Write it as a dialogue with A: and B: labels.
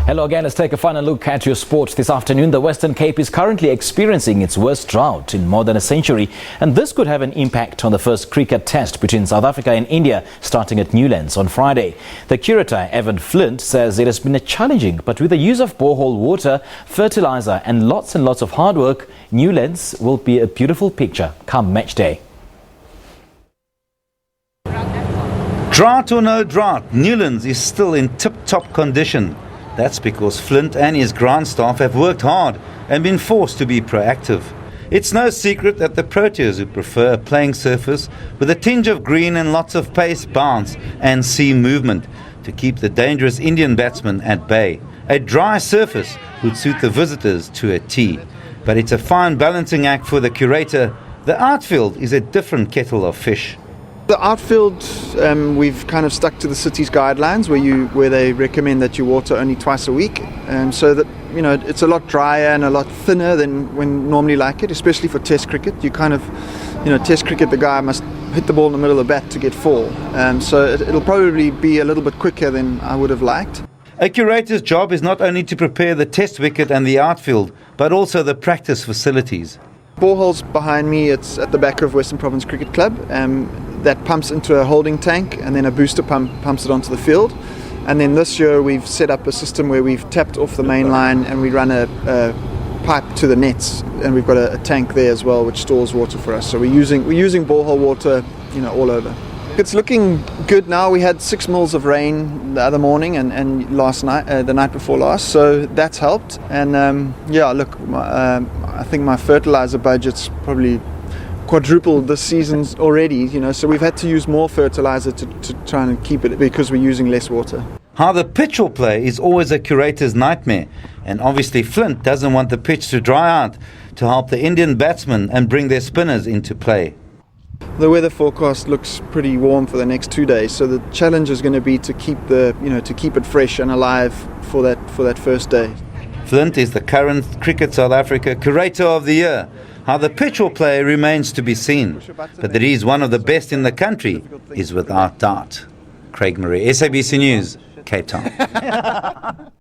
A: Hello again, let's take a final look at your sports this afternoon. The Western Cape is currently experiencing its worst drought in more than a century, and this could have an impact on the first cricket test between South Africa and India starting at Newlands on Friday. The curator, Flint, says it has been challenging, but with the use of borehole water, fertiliser and lots of hard work, Newlands will be a beautiful picture come match day.
B: Drought or no drought, Newlands is still in tip-top condition. That's because Flint and his ground staff have worked hard and been forced to be proactive. It's no secret that the Proteas, who prefer a playing surface with a tinge of green and lots of pace, bounce and seam movement to keep the dangerous Indian batsmen at bay. A dry surface would suit the visitors to a T. But it's a fine balancing act for the curator. The outfield is a different kettle of fish.
C: The outfield, we've kind of stuck to the city's guidelines where they recommend that you water only twice a week, so that it's a lot drier and a lot thinner than when normally like it, especially for Test cricket. You kind of, Test cricket, the guy must hit the ball in the middle of the bat to get 4, so it'll probably be a little bit quicker than I would have liked.
B: A curator's job is not only to prepare the Test wicket and the outfield, but also the practice facilities.
C: Borehole's behind me. It's at the back of Western Province Cricket Club. That pumps into a holding tank, and then a booster pump pumps it onto the field. And then this year we've set up a system where we've tapped off the main line and we run a pipe to the nets, and we've got a tank there as well which stores water for us. So we're using borehole water, all over. It's looking good now. We had 6 mils of rain the other morning and last night, the night before last, so that's helped. And I think my fertiliser budget's probably quadrupled this season already, so we've had to use more fertiliser to try and keep it because we're using less water.
B: How the pitch will play is always a curator's nightmare, and obviously Flint doesn't want the pitch to dry out to help the Indian batsmen and bring their spinners into play.
C: The weather forecast looks pretty warm for the next 2 days, so the challenge is going to be to keep it fresh and alive for that first day.
B: Flint is the current Cricket South Africa Curator of the Year. How the pitch will play remains to be seen, but that he is one of the best in the country is without doubt. Craig Murray, SABC News, Cape Town.